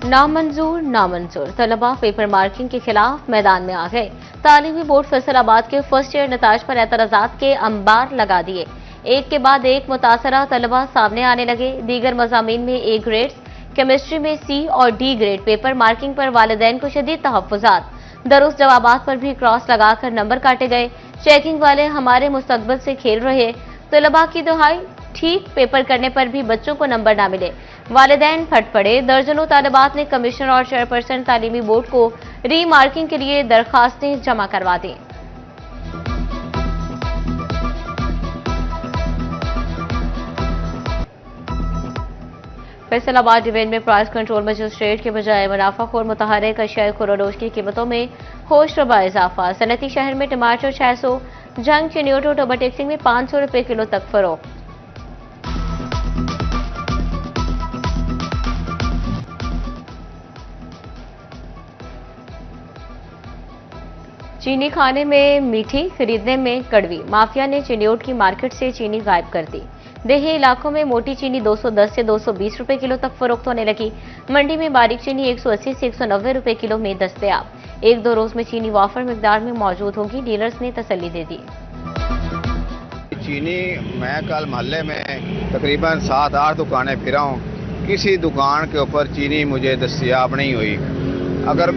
नामंजूर नामंजूर तलबा पेपर मार्किंग के खिलाफ मैदान में आ गए। तालीमी बोर्ड फैसलाबाद के फर्स्ट ईयर नताज पर एतराजात के अंबार लगा दिए। एक के बाद एक मुतासरा तलबा सामने आने लगे। दीगर मज़ामीन में ए ग्रेड्स, केमिस्ट्री में सी और डी ग्रेड पेपर मार्किंग पर वालिदैन को शदीद तहफ़्फ़ुज़ात। दरुस्त जवाबात पर भी क्रॉस लगाकर नंबर काटे गए। चेकिंग वाले हमारे मुस्तकबिल से खेल रहे। तलबा की दुहाई, ठीक पेपर करने पर भी बच्चों को नंबर ना मिले। वालिदैन फट पड़े। दर्जनों तालिबात ने कमिश्नर और चेयरपर्सन तालीमी बोर्ड को री मार्किंग के लिए दरखास्तें जमा करवा दी। फैसलाबाद डिवीजन में प्राइस कंट्रोल मजिस्ट्रेट के बजाय मुनाफाखोर मुतहर्रिक अशिया खुरोरोश की कीमतों में होशरुबा इजाफा। सनती शहर में टमाटर 600, जंग, चिनियोटो, टोबाटेक्सिंग में 500 रुपए किलो तक फरोख्त। चीनी खाने में मीठी, खरीदने में कड़वी। माफिया ने चिनियोट की मार्केट से चीनी गायब कर दी। देही इलाकों में मोटी चीनी 210 से 220 रुपए किलो तक फरोख्त होने लगी। मंडी में बारीक चीनी 180 से 190 रुपए किलो में दस्तयाब। एक दो रोज में चीनी वाफर मिकदार में मौजूद होगी, डीलर्स ने तसल्ली दे दी। चीनी मैं कल मोहल्ले में तकरीबन 7-8 दुकानें फिरा हूँ, किसी दुकान के ऊपर चीनी मुझे दस्तयाब नहीं हुई। अगर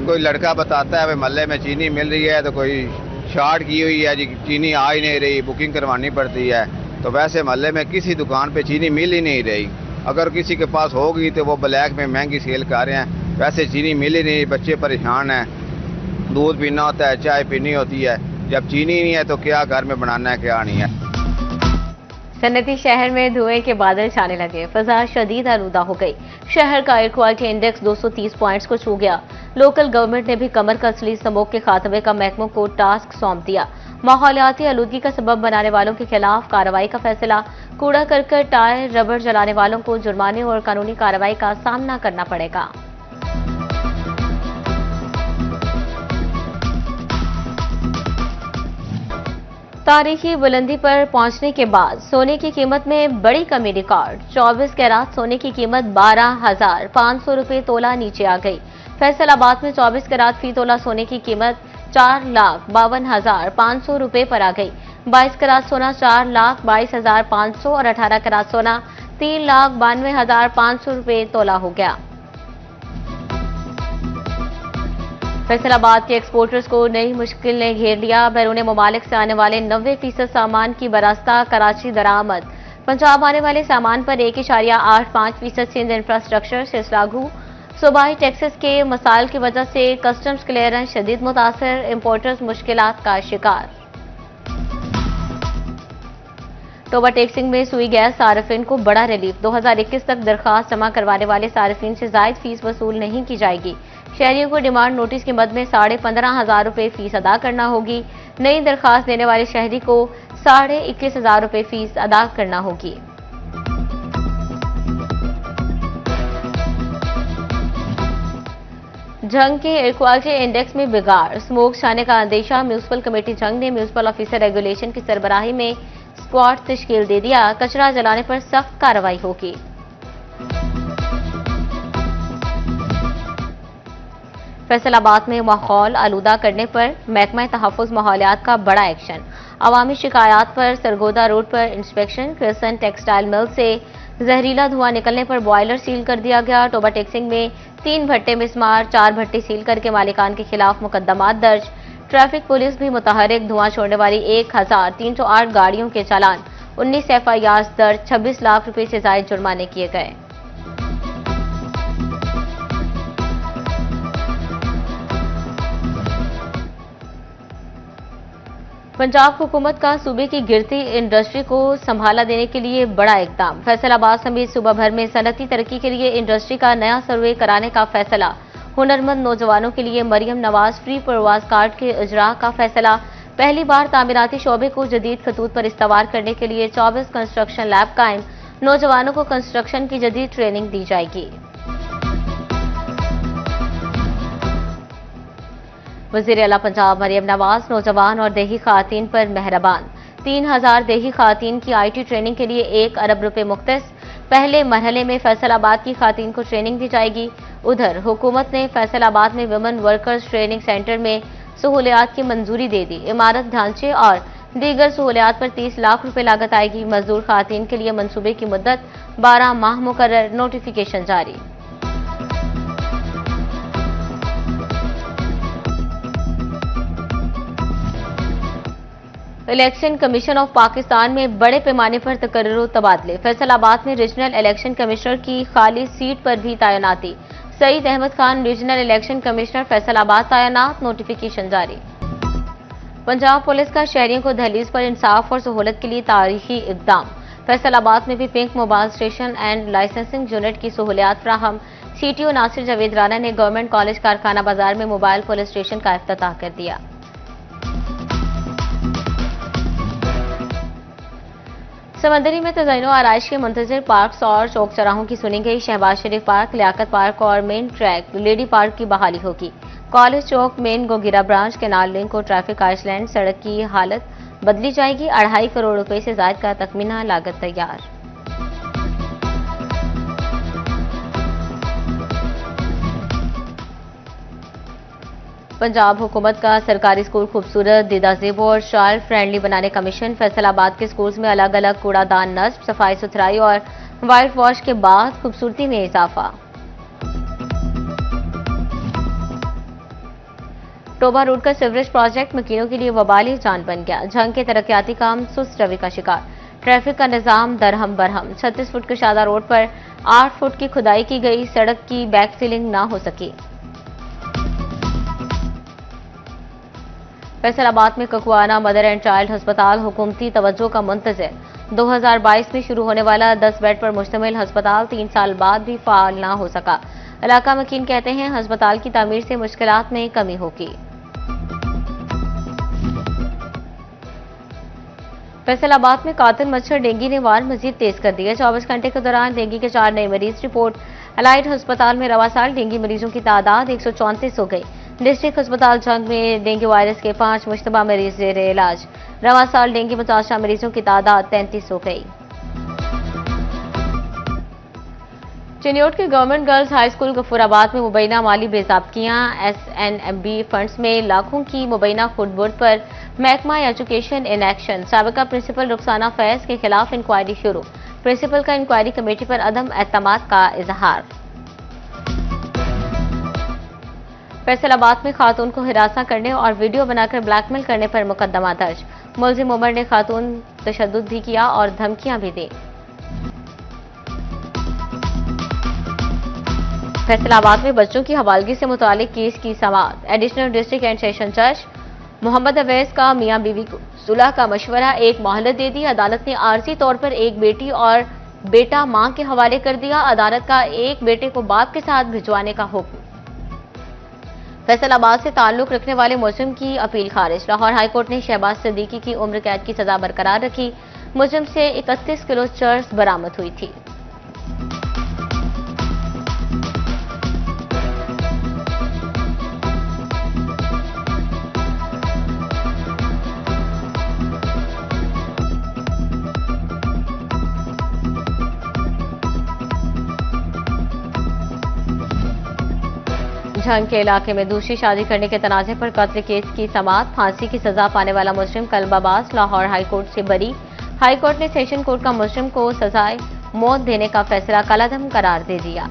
कोई लड़का बताता है मोहल्ले में चीनी मिल रही है तो कोई शॉर्ट की हुई है जी, चीनी आ ही नहीं रही, बुकिंग करवानी पड़ती है। तो वैसे मोहल्ले में किसी दुकान पे चीनी मिल ही नहीं रही। अगर किसी के पास होगी तो वो ब्लैक में महंगी सेल कर रहे हैं। वैसे चीनी मिल ही नहीं, बच्चे परेशान हैं। दूध पीना होता है, चाय पीनी होती है, जब चीनी नहीं है तो क्या घर में बनाना है, क्या नहीं है। सन्नती शहर में धुएं के बादल छाने लगे। फजा शदीद आलूदा हो गई। शहर का एयर क्वालिटी इंडेक्स 230 पॉइंट्स को छू गया। लोकल गवर्नमेंट ने भी कमर कसली स्मोक के खात्मे का महकमों को टास्क सौंप दिया। माहौलियाती आलूदगी का सबब बनाने वालों के खिलाफ कार्रवाई का फैसला। कूड़ा करकट, टायर, रबड़ जलाने वालों को जुर्माने और कानूनी कार्रवाई का सामना करना पड़ेगा। तारीखी बुलंदी पर पहुंचने के बाद सोने की कीमत में बड़ी कमी रिकॉर्ड। 24 कैरात सोने की कीमत 12,500 रुपए तोला नीचे आ गई। फैसलाबाद में 24 कैरात फी तोला सोने की कीमत 4,52,500 रुपए पर आ गई। 22 कैरात सोना 4,22,500 और 18 कैरात सोना 3,92,500 रुपए तोला हो गया। फैसलाबाद के एक्सपोर्टर्स को नई मुश्किल ने घेर लिया। बैरून ममालिक से आने वाले 90% सामान की बरास्ता कराची दरामद। पंजाब आने वाले सामान पर 1.85% सिंध इंफ्रास्ट्रक्चर से लागू। सूबाई टैक्सेस के मसाइल की वजह से कस्टम्स क्लियरेंस शदीद मुतासर, इंपोर्टर्स मुश्किलात का शिकार। टोबा टेक्सिंग में सुई गैस सार्फिन को बड़ा रिलीफ। 2021 तक दरखास्त जमा करवाने वाले सार्फिन से जायद फीस वसूल नहीं की जाएगी। शहरियों को डिमांड नोटिस की मद में 15,500 रुपए फीस अदा करना होगी। नई दरखास्त देने वाले शहरी को 21,500 रुपए फीस अदा करना होगी। जंग के एयर क्वालिटी इंडेक्स में बिगाड़, स्मोक छाने का अंदेशा। म्यूनिसिपल कमेटी जंग ने म्यूनिसिपल ऑफिसर रेगुलेशन की सरबराही में स्क्वाड तश्कील दे दिया। कचरा जलाने पर सख्त कार्रवाई होगी। फैसलाबाद में माहौल आलूदा करने पर महकमा तहफ़्फ़ुज़ माहौलियात का बड़ा एक्शन। अवामी शिकायत पर सरगोदा रोड पर इंस्पेक्शन। क्रिसन टेक्सटाइल मिल से जहरीला धुआं निकलने पर बॉयलर सील कर दिया गया। टोबा टेक्सिंग में 3 भट्टे मिसमार, 4 भट्टे सील करके मालिकान के खिलाफ मुकदमात दर्ज। ट्रैफिक पुलिस भी मुतहर्रिक। धुआं छोड़ने वाली 1,308 गाड़ियों के चालान, 19 FIR दर्ज। 26 लाख रुपए से जायद जुर्माने किए गए। पंजाब हुकूमत का सूबे की गिरती इंडस्ट्री को संभाला देने के लिए बड़ा इकदाम। फैसलाबाद समेत सूबा भर में सनती तरक्की के लिए इंडस्ट्री का नया सर्वे कराने का फैसला। हुनरमंद नौजवानों के लिए मरियम नवाज फ्री प्रवास कार्ड के इजरा का फैसला। पहली बार तामीराती शोबे को जदीद खतूत पर इस्तवार करने के लिए 24 कंस्ट्रक्शन लैब कायम। नौजवानों को कंस्ट्रक्शन की जदीद ट्रेनिंग दी जाएगी। वज़ीर आला पंजाब मरियम नवाज नौजवान और देही खातन पर मेहरबान। 3,000 देही खातन की IT ट्रेनिंग के लिए 1 अरब रुपए मुख्तस। पहले मरहले में फैसलाबाद की खातून को ट्रेनिंग दी जाएगी। उधर हुकूमत ने फैसलाबाद में वुमेन वर्कर्स ट्रेनिंग सेंटर में सहूलियात की मंजूरी दे दी। इमारत, ढांचे और दीगर सहूलियात पर 30 लाख रुपए लागत आएगी। मजदूर खातून के लिए मंसूबे की मुद्दत 12 माह मुकर्रर, नोटिफिकेशन जारी। इलेक्शन कमीशन ऑफ पाकिस्तान में बड़े पैमाने पर तकर्रुर तबादले। फैसलाबाद में रीजनल इलेक्शन कमिश्नर की खाली सीट पर भी तैनाती। Saeed Ahmed Khan regional election commissioner Faisalabad तैनात, नोटिफिकेशन जारी। पंजाब पुलिस का शहरियों को दहलीज पर इंसाफ और सहूलत के लिए तारीखी इकदाम। फैसलाबाद में भी pink mobile station and licensing unit की सहूलियात फ्राहम। सीटीओ नासिर जावेद राना ने गवर्नमेंट कॉलेज कारखाना बाजार में मोबाइल पुलिस स्टेशन का इफ्तिताह कर दिया। समंदरी में तज़य्युन आराइश के मुंतज़िर पार्क्स और चौक चौराहों की सुनी गई। शहबाज शरीफ पार्क, लियाकत पार्क और मेन ट्रैक लेडी पार्क की बहाली होगी। कॉलेज चौक, मेन गोगिरा ब्रांच, कैनाल लिंक और ट्रैफिक आइसलैंड सड़क की हालत बदली जाएगी। 2.5 करोड़ रुपए से ज्यादा का तखमीना लागत तैयार। पंजाब हुकूमत का सरकारी स्कूल खूबसूरत, दीदाजेब और चाइल्ड फ्रेंडली बनाने का मिशन। फैसलाबाद के स्कूल्स में अलग अलग कूड़ादान नस्ब, सफाई सुथराई और वाइट वॉश के बाद खूबसूरती में इजाफा। टोबा रोड का सीवरेज प्रोजेक्ट मकीनों के लिए वबाली जान बन गया। झंग के तरक्याती काम सुस्त रवि का शिकार। ट्रैफिक का निजाम दरहम बरहम। 36 फुट कुशादा रोड पर 8 फुट की खुदाई की गई, सड़क की बैक सीलिंग ना हो सकी। फैसलाबाद में ककुआना मदर एंड चाइल्ड अस्पताल हुकूमती तवज्जो का मुंतज़िर। 2022 में शुरू होने वाला 10 बेड पर मुश्तमिल अस्पताल 3 साल बाद भी फाल ना हो सका। इलाका मकीन कहते हैं अस्पताल की तामीर से मुश्किलात में कमी होगी। फैसलाबाद में कातिल मच्छर डेंगू ने वार मजीद तेज कर दिया। 24 घंटे के दौरान डेंगू के 4 नए मरीज रिपोर्ट। अलाइड अस्पताल में रवा साल डेंगू मरीजों की तादाद 134 हो गई। डिस्ट्रिक्ट अस्पताल जंग में डेंगू वायरस के 5 मुश्तबा मरीज जेर इलाज। रवा साल डेंगू मुतासरा मरीजों की तादाद 33 हो गई। चिन्योट के गवर्नमेंट गर्ल्स हाई स्कूल गफूराबाद में मुबैना माली बेज़ाब्तियां। SNMB फंड्स में लाखों की मुबैना खुर्द-बुर्द पर महकमा एजुकेशन इन एक्शन। साबिका प्रिंसिपल रुखसाना फैज के खिलाफ इंक्वायरी शुरू। प्रिंसिपल का इंक्वायरी कमेटी पर अदम एतमाद का इजहार। फैसलाबाद में खातून को हिरासा करने और वीडियो बनाकर ब्लैकमेल करने पर मुकदमा दर्ज। मुलजिम उमर ने खातून तशद्दुद भी किया और धमकियां भी दी। फैसलाबाद में बच्चों की हवालगी से मुतालिक केस की समाअत। एडिशनल डिस्ट्रिक्ट एंड सेशन जज मोहम्मद अवैस का मियां बीवी को सुलह का मशवरा, एक मोहलत दे दी। अदालत ने आरजी तौर पर एक बेटी और बेटा मां के हवाले कर दिया। अदालत का एक बेटे को बाप के साथ भिजवाने का हुक्म। फैसलाबाद से ताल्लुक रखने वाले मुलजिम की अपील खारिज। लाहौर हाईकोर्ट ने शहबाज सिद्दीकी की उम्र कैद की सजा बरकरार रखी। मुलजिम से 31 किलो चर्स बरामद हुई थी। झंग के इलाके में दूसरी शादी करने के तनाजे पर कत्ल केस की समाअत। फांसी की सजा पाने वाला मुजरिम कलबाबाज लाहौर हाईकोर्ट से बरी। हाईकोर्ट ने सेशन कोर्ट का मुजरिम को सजाए मौत देने का फैसला कलादम करार दे दिया।